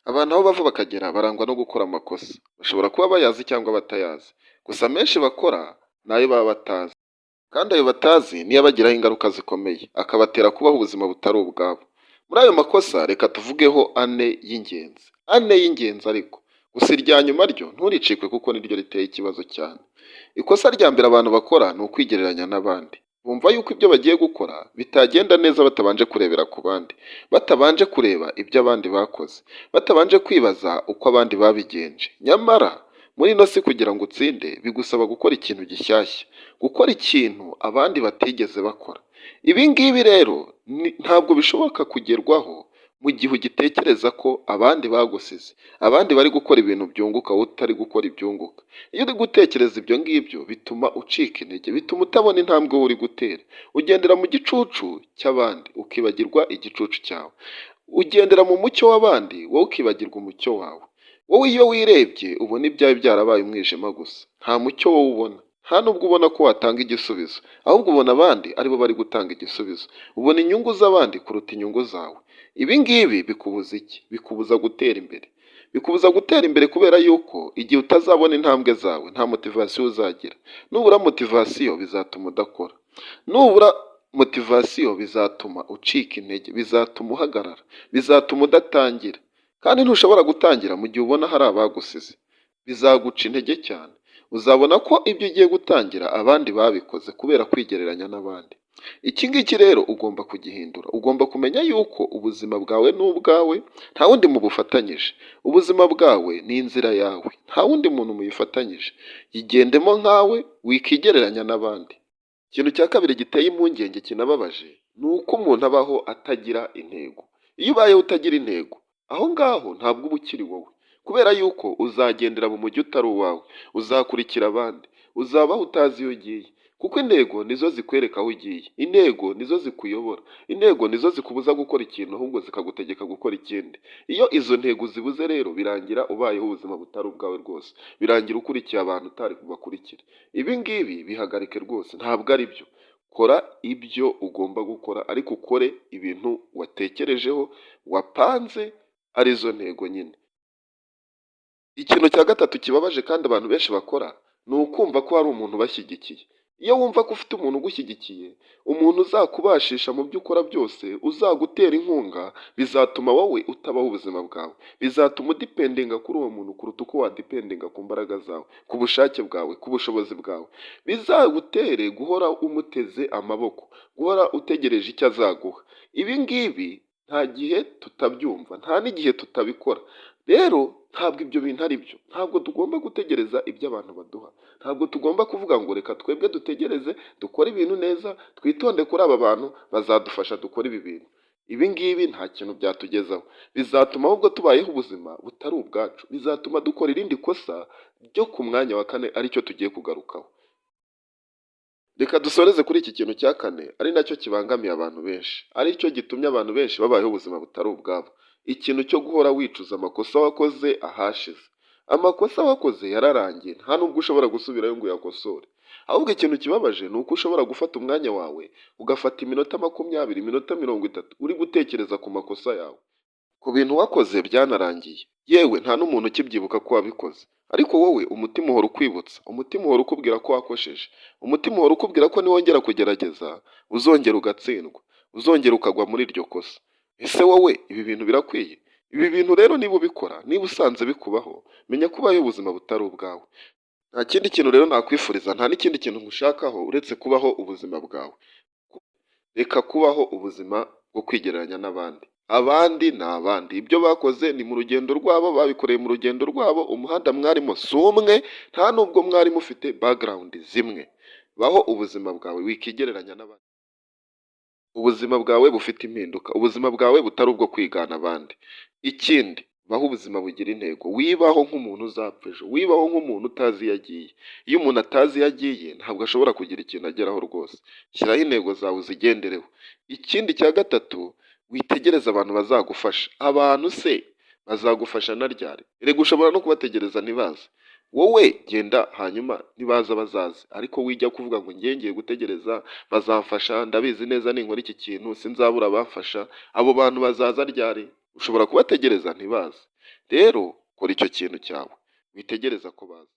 Abantu aho bava bakagera barangwa no gukora amakosa, bashobora kuba bayazi cyangwa batayazi, gusa amenshi bakora ni ayo baba batazi, kandi ayo batazi niyo abagiraho ingaruka zikomeye, akabatera kubaho ubuzima butari ubwabo. Muri ayo makosa reka tuvugeho ane y'ingenzi ariko, gusa irya nyuma ryo nturicikwe kuko niryo riteye ikibazo cyane. Ikosa rya mbere abantu bakora ni ukwigereranya n'abandi. Bumva yuko ibyo bagiye gukora bitagenda neza batabanje kurebera ku bandi, batabanje kureba ibyo abandi bakoze, batabanje kwibaza uko abandi babigenje. Nyamara muri ino si kugira ngo utsinde bigusaba gukora ikintu gishyashya, gukora ikintu abandi batigeze bakora. Ibi ngibi rero ntabwo bishoboka kugerwaho mu gihe ugitekereza ko abandi bagusize, abandi bari gukora ibintu byunguka wowe utari gukora ibyunguka. Iyo uri gutekereza ibyo ngibyo bituma ucika intege, bituma utabona intambwe wowe uri gutera. Ugendera mu gicucu cy'abandi ukibagirwa igicucu cyawe. Ugendera mu mucyo w'abandi wowe ukibagirwa umucyo wawe. Wowe iyo wirebye ubona ibyawe byarabaye umwijima gusa, nta mucyo wowe ubona. Nta nubwo ubona ko watanga igisubizo, ahubwo ubona abandi aribo bari gutanga igisubizo. Ubona inyungu z'abandi kuruta inyungu zawe. Ibi ngibi bikubuza iki? Bikubuza gutera imbere. Bikubuza gutera imbere kubera yuko igihe utazabona intambwe zawe nta motivasiyo uzagira. Nubura motivasiyo bizatuma udakora. Nubura motivasiyo bizatuma ucika intege, bizatuma uhagarara, bizatuma udatangira. Kandi ntushobora gutangira mu gihe ubona hari abagusize. Bizaguca intege cyane. Uzabona ko ibyo ugiye gutangira abandi babikoze kubera kwigereranya n'abandi. Iki ngiki rero ugomba kugihindura. Ugomba kumenya yuko ubuzima bwawe ni ubwawe, nta wundi mubufatanyije. Ubuzima bwawe ni inzira yawe, nta wundi muntu muyifatanyije. Yigendemo nkawe, wikigereranya n'abandi. Ikintu cya kabiri giteye impungenge kinababaje, ni uko umuntu abaho atagira intego. Iyo ubayeho utagira intego, aho ngaho ntabwo uba ukiri wowe. Kubera yuko uzagendera mu mujyi utari uwawe, uzakurikira abandi, uzabaho utazi iyo ugiye. Kuko intego nizo zikwereka aho ugiye, intego nizo zikuyobora, intego nizo zikubuza gukora ikintu ahubwo zikagutegeka gukora ikindi. Iyo izo ntego zibuze rero birangira ubayeho ubuzima butari ubwawe rwose, birangira ukurikiye abantu utari kubakurikira. Ibi ngibi bihagarike rwose, ntabwo ari byo. Kora ibyo ugomba gukora ariko ukore ibintu watekerejeho, wapanze, arizo ntego nyine. Ikintu cya gatatu kibabaje kandi abantu benshi bakora ni ukumva ko hari umuntu ubashyigikiye. Iyo wumva ko ufite umuntu ugushyigikiye, umuntu uzakubashisha mu byo ukora byose, uzagutera inkunga, bizatuma wowe utabaho ubuzima bwawe. Bizatuma udipendinga kuri uwo muntu kuruta uko wadipendinga ku mbaraga zawe, ku bushake bwawe, ku bushobozi bwawe. Bizagutere guhora umuteze amaboko, guhora utegereje icyo azaguha. Ibi ngibi nta gihe tutabyumva, nta n'igihe tutabikora. Rero ntabwo ibyo bintu ari byo. Ntabwo tugomba gutegereza ibyo abantu baduha. Ntabwo tugomba kuvuga ngo reka twebwe dutegereze, dukore ibintu neza, twitonde kuri aba bantu bazadufasha dukore ibi bintu. Ibi ngibi nta kintu byatugezaho. Bizatuma ahubwo tubayeho ubuzima butari ubwacu. Bizatuma dukora irindi kosa ryo ku mwanya wa kane aricyo tugiye kugarukaho. Reka dusoreze kuri iki kintu cya kane, ari nacyo kibangamiye abantu benshi, aricyo gitumye abantu benshi babayeho ubuzima butari ubwabo. Ikintu cyo guhora wicuza amakosa wakoze ahashize. Amakosa wakoze yararangiye, nta nubwo ushobora gusubirayo ngo uyakosore. Ahubwo ikintu kibabaje ni uko ushobora gufata umwanya wawe, ugafata iminota 20, iminota 30 uri gutekereza ku makosa yawe, ku bintu wakoze byanarangiye. Yewe nta n'umuntu ukibyibuka ko wabikoze. Ariko wowe umutima uhora ukwibutsa, umutima uhora ukubwira ko wakosheje, umutima uhora ukubwira ko niwongera kugerageza uzongera ugatsindwa, uzongera ukagwa muri iryo kosa. Ese wowe ibi bintu birakwiye? Ibi bintu rero niba ubikora, niba usanze bikubaho, menya ko ubayeho ubuzima butari ubwawe. Nta kindi kintu rero nakwifuriza, nta n'ikindi kintu ngushakaho uretse kubaho ubuzima bwawe. Reka kubaho ubuzima bwo kwigereranya n'abandi. Abandi ni abandi, ibyo bakoze ni mu rugendo rwabo, babikoreye mu rugendo rwabo, umuhanda mwarimo si umwe, nta nubwo mwari mufite background zimwe. Baho ubuzima bwawe wikigereranya n'abandi. Ubuzima bwawe bufite impinduka, ubuzima bwawe butari ubwo kwigana abandi. Ikindi, baho ubuzima bugira intego. Wibaho nk'umuntu uzapfa ejo, wibaho nk'umuntu utazi iyo agiye. Iyo umuntu atazi iyo agiye ntabwo ashobora kugira ikintu ageraho rwose. Shyiraho intego zawe uzigendereho. Ikindi cya gatatu, witegereza abantu bazagufasha. Abantu se bazagufasha na ryari? Erega ushobora no kubategereza ntibaze. Wowe genda hanyuma nibaza bazaze, ariko wijya kuvuga ngo ngiye gutegereza bazamfasha, ndabizi neza ninkora iki kintu sinzabura abamfasha. Abo bantu bazaza ryari? Ushobora kubategereza ntibaze. Rero kora icyo kintu cyawe, witegereza ko baza.